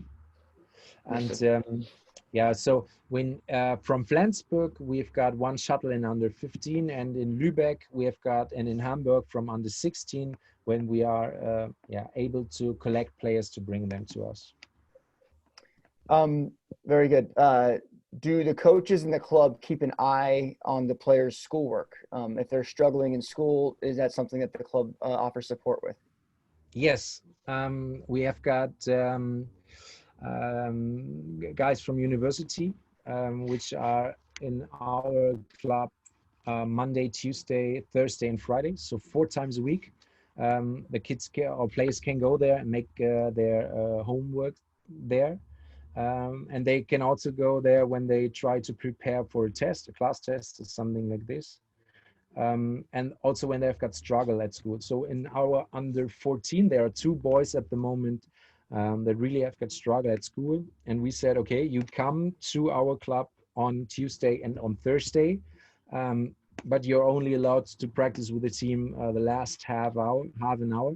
And yeah, so when from Flensburg we've got one shuttle in under 15, and in Lübeck we have got, and in Hamburg from under 16, when we are able to collect players to bring them to us. Very good. Do the coaches in the club keep an eye on the players' schoolwork? If they're struggling in school, is that something that the club offers support with? Yes, we have got guys from university, which are in our club Monday, Tuesday, Thursday, and Friday, so 4 times a week. The kids or players can go there and make their homework there. And they can also go there when they try to prepare for a test, a class test or something like this. And also when they've got struggle at school. So in our under 14, there are 2 boys at the moment that really have got struggle at school. And we said, okay, you come to our club on Tuesday and on Thursday, but you're only allowed to practice with the team the last half an hour.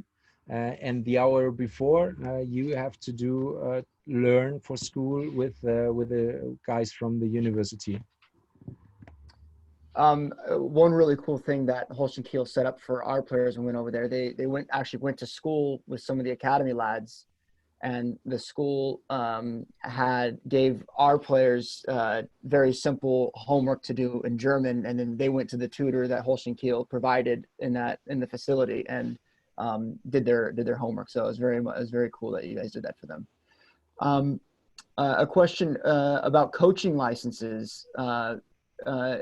And the hour before, you have to do learn for school with the guys from the university. One really cool thing that Holstein Kiel set up for our players when we went over there, they went to school with some of the academy lads, and the school gave our players very simple homework to do in German, and then they went to the tutor that Holstein Kiel provided in the facility and did their homework. So it was very cool that you guys did that for them. A question about coaching licenses.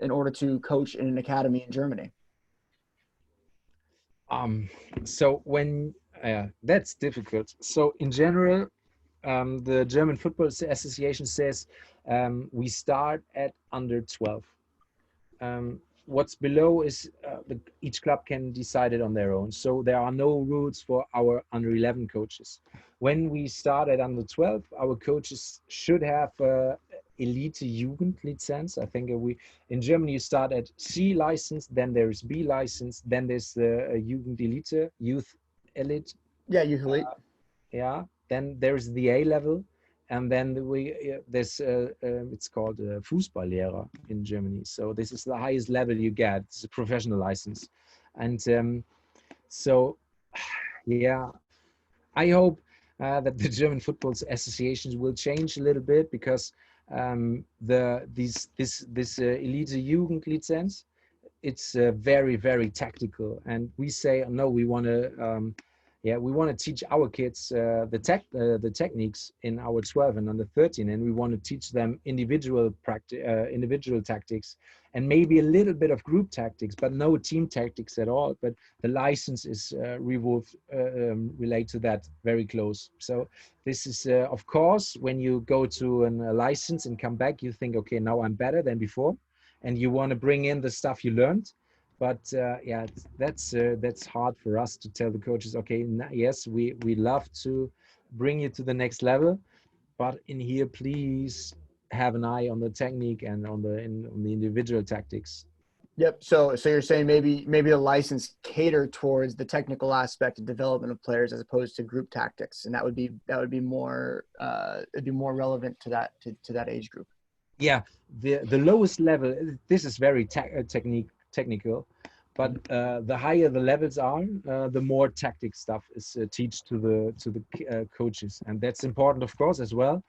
In order to coach in an academy in Germany? So when that's difficult. So in general, the German Football Association says we start at under 12. What's below is each club can decide it on their own. So there are no rules for our under 11 coaches. When we start at under 12, our coaches should have Elite Jugendlizenz. I think in Germany you start at C license, then there's B license, then there's the Jugendelite, Youth Elite. Yeah, Youth Elite. Yeah, then there's the A level, and then there's it's called Fußballlehrer in Germany. So this is the highest level you get. It's a professional license, and so yeah, I hope that the German Football Associations will change a little bit, because this Elite Jugendlizenz, it's very, very tactical, and we say no, we want to we want to teach our kids the techniques in our 12 and under 13, and we want to teach them individual tactics, and maybe a little bit of group tactics, but no team tactics at all. But the license is relate to that very close. So this is of course, when you go to a license and come back, you think, okay, now I'm better than before, and you want to bring in the stuff you learned. But yeah, that's hard for us to tell the coaches, okay, yes, we love to bring you to the next level, but in here, please have an eye on the technique and on the individual tactics. Yep. So you're saying maybe the license cater towards the technical aspect and development of players as opposed to group tactics, and that would be more it'd be more relevant to that age group. Yeah, the lowest level, this is very technical, but the higher the levels are, the more tactic stuff is teach to the coaches, and that's important, of course, as well.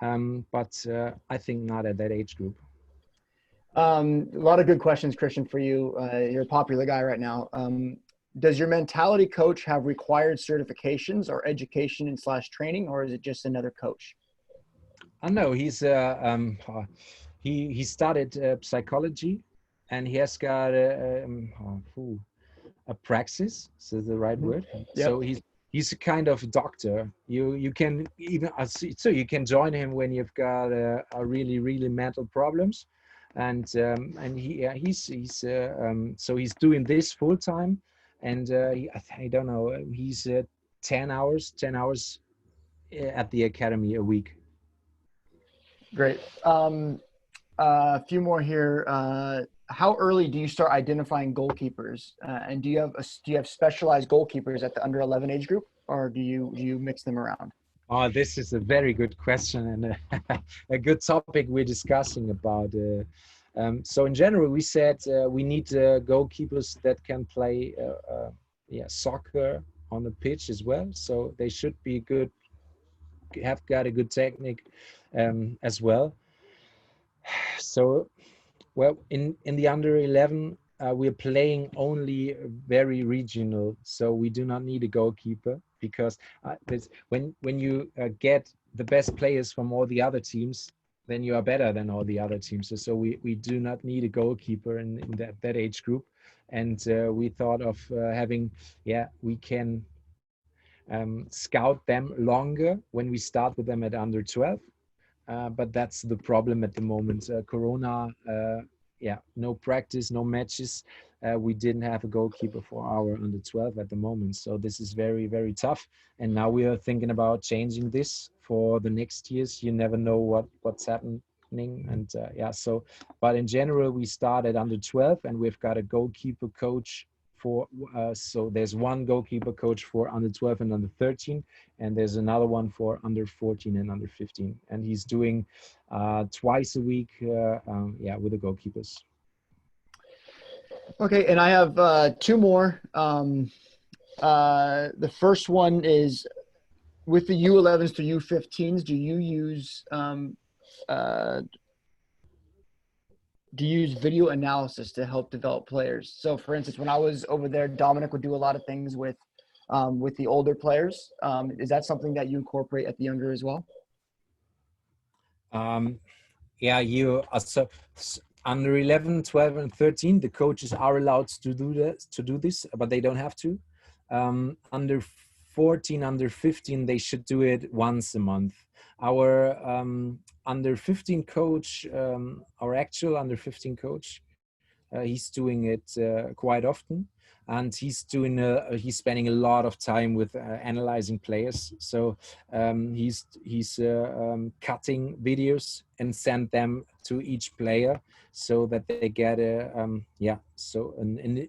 But I think not at that age group. A lot of good questions, Christian, for you. You're a popular guy right now. Does your mentality coach have required certifications or education and / training, or is it just another coach? I know he studied psychology, and he has got a praxis. Is the right word? Yep. So he's a kind of doctor. You can even so you can join him when you've got a really mental problems, and he's so he's doing this full time, and I don't know, he's 10 hours at the academy a week. Great. A few more here. How early do you start identifying goalkeepers? And do you have specialized goalkeepers at the under 11 age group, or do you mix them around? Oh, this is a very good question, and a good topic we're discussing about. So in general, we said we need goalkeepers that can play soccer on the pitch as well. So they should be good, have got a good technique as well. So, well, in the under 11, we're playing only very regional, so we do not need a goalkeeper, because when you get the best players from all the other teams, then you are better than all the other teams. So we do not need a goalkeeper in that age group. and we thought of having, yeah, we can scout them longer when we start with them at under 12. But that's the problem at the moment. Corona, yeah, no practice, no matches. We didn't have a goalkeeper for our under 12 at the moment. So this is very, very tough. And now we are thinking about changing this for the next years. You never know what's happening. And yeah, so, but in general, we start at under 12 and we've got a goalkeeper coach for, so there's one goalkeeper coach for under 12 and under 13, and there's another one for under 14 and under 15, and he's doing twice a week, yeah, with the goalkeepers. Okay, and I have two more. The first one is with the U11s to U15s. Do you use video analysis to help develop players? So, for instance, when I was over there, Dominic would do a lot of things with the older players. Is that something that you incorporate at the younger as well? Yeah, you are so under 11, 12, and 13, the coaches are allowed to do this, but they don't have to. Under 14, under 15, they should do it once a month. Our under 15 coach, our actual under 15 coach, he's doing it quite often, and he's spending a lot of time with analyzing players. So he's cutting videos and send them to each player so that they get a yeah, so an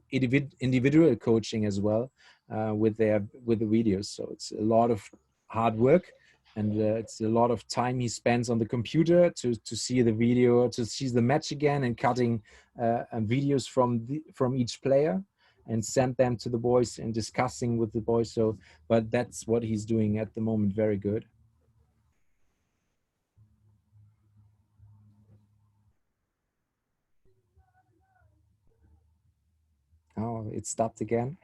individual coaching as well with the videos. So it's a lot of hard work. And it's a lot of time he spends on the computer to see the video, to see the match again, and cutting videos from each player and send them to the boys and discussing with the boys. So, but that's what he's doing at the moment. Very good. Oh, it stopped again.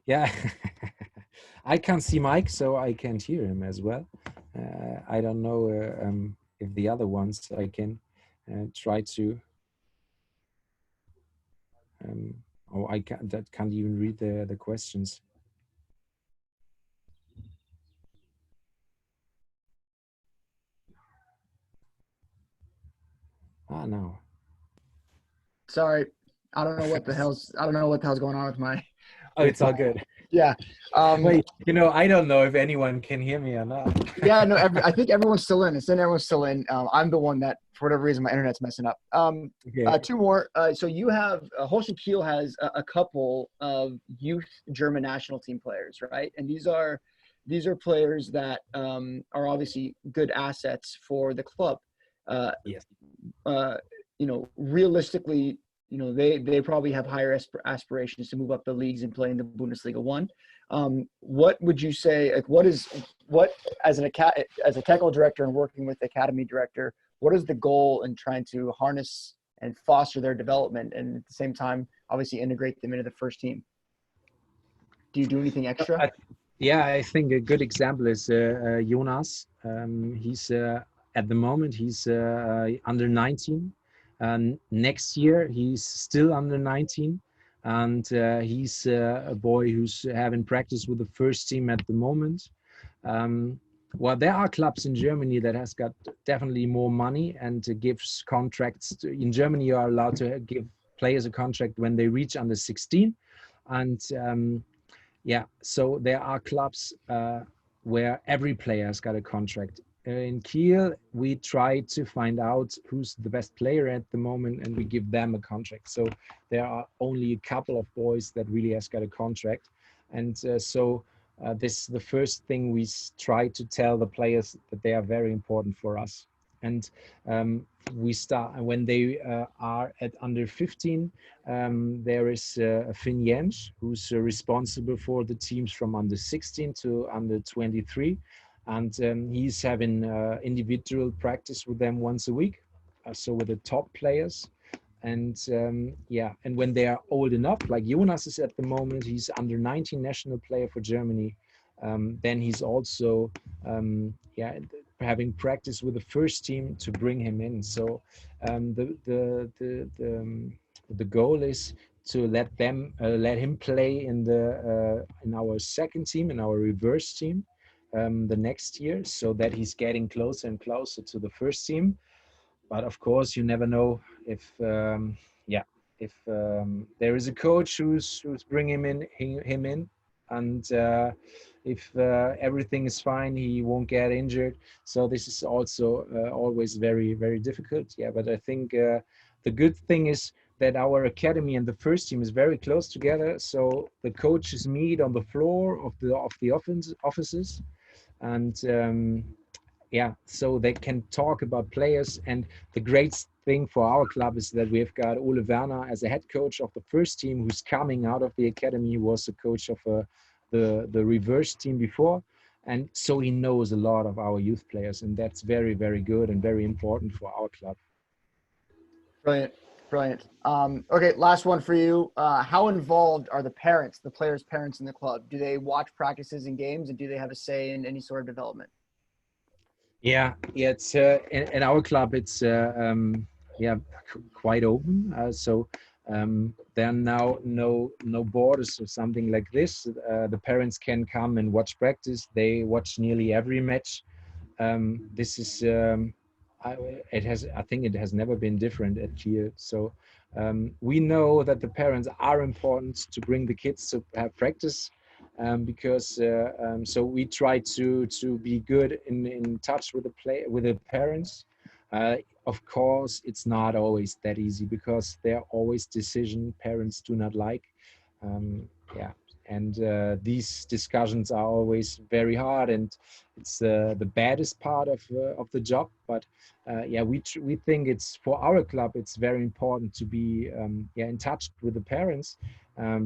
Yeah, I can't see Mike, so I can't hear him as well. I don't know if the other ones I can try to. Oh, I can't even read the questions. Ah, no. Sorry, I don't know what the hell's going on with my. Oh, it's all good. Yeah. Wait, I don't know if anyone can hear me or not. Yeah, no, I think everyone's still in. It's in. Everyone's still in. I'm the one that, for whatever reason, my internet's messing up. Okay. Two more. So you have Holstein Kiel has a couple of youth German national team players, right? And these are players that are obviously good assets for the club. Yes. Realistically, they probably have higher aspirations to move up the leagues and play in the Bundesliga 1. What would you say, like, what as a technical director and working with the academy director, what is the goal in trying to harness and foster their development, and at the same time, obviously integrate them into the first team? Do you do anything extra? Yeah, I think a good example is Jonas. He's at the moment he's under 19. Next year he's still under 19, and he's a boy who's having practice with the first team at the moment. Well, there are clubs in Germany that has got definitely more money and gives contracts. In Germany, you are allowed to give players a contract when they reach under 16, and yeah, so there are clubs where every player has got a contract. In Kiel, we try to find out who's the best player at the moment, and we give them a contract. So there are only a couple of boys that really has got a contract. And so this is the first thing we try to tell the players, that they are very important for us. And we start when they are at under 15. There is Finn Jens, who's responsible for the teams from under 16 to under 23. and he's having individual practice with them once a week, so with the top players. And yeah, and when they are old enough, like Jonas is at the moment, he's under 19 national player for Germany. Then he's also yeah, having practice with the first team to bring him in. So the goal is to let him play in our second team, in our reverse team, the next year, so that he's getting closer and closer to the first team. But of course, you never know if yeah, if there is a coach who's bringing him in, and if everything is fine, he won't get injured. So this is also always very difficult. Yeah, but I think the good thing is that our academy and the first team is very close together. So the coaches meet on the floor of the offices, and yeah, so they can talk about players. And the great thing for our club is that we've got Ole Werner as a head coach of the first team, who's coming out of the academy. He was the coach of the reverse team before, and so he knows a lot of our youth players, and that's very good and very important for our club. Brilliant. Okay, last one for you. How involved are the parents, the players' parents in the club? Do they watch practices and games, and do they have a say in any sort of development? Yeah, it's in our club, it's yeah, quite open. So there are now no borders or something like this. The parents can come and watch practice. They watch nearly every match. This is I think it has never been different at Kiel. So we know that the parents are important to bring the kids to have practice. Because so we try to be good in touch with the parents. Of course, it's not always that easy, because there are always decisions parents do not like. Yeah, and these discussions are always very hard, and it's the baddest part of the job. But yeah, we think it's, for our club, it's very important to be yeah, in touch with the parents,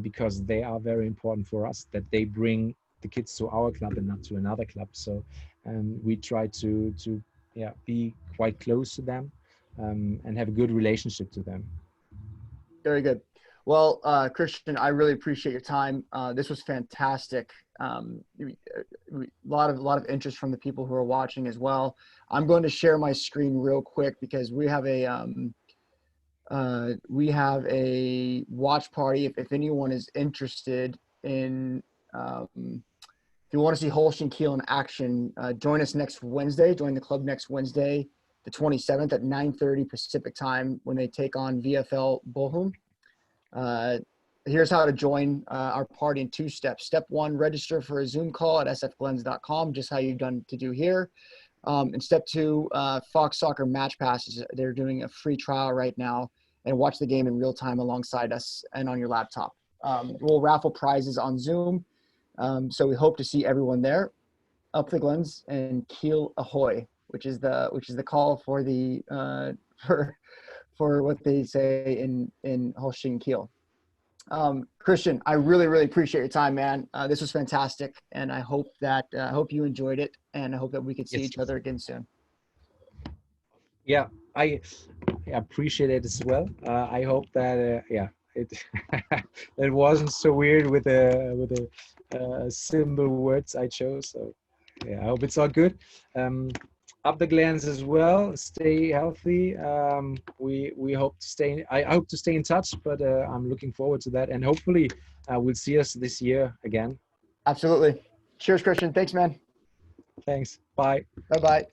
because they are very important for us, that they bring the kids to our club and not to another club. So we try to yeah, be quite close to them, and have a good relationship to them. Very good. Well, Christian, I really appreciate your time. This was fantastic. A lot of interest from the people who are watching as well. I'm going to share my screen real quick, because we have a watch party. If anyone is interested in, if you want to see Holstein Kiel in action, join us next Wednesday. Join the club next Wednesday, the 27th at 9:30 Pacific time, when they take on VfL Bochum. Here's how to join our party in 2 steps. Step 1, register for a Zoom call at sfglens.com, just how you've done to do here. And step 2, Fox Soccer Match Passes. They're doing a free trial right now, and watch the game in real time alongside us and on your laptop. We'll raffle prizes on Zoom. So we hope to see everyone there. Up the Glens and Kiel Ahoy, which is the call for the for what they say in Holstein Kiel. Christian, I really appreciate your time, man. This was fantastic, and I hope you enjoyed it, and I hope that we could see each other again soon. Yeah, I appreciate it as well. I hope that yeah, it it wasn't so weird with the simple words I chose. So yeah, I hope it's all good. Up the Glens as well. Stay healthy. We hope to stay. I hope to stay in touch, but I'm looking forward to that, and hopefully we'll see us this year again. Absolutely. Cheers, Christian. Thanks, man. Thanks. Bye. Bye-bye.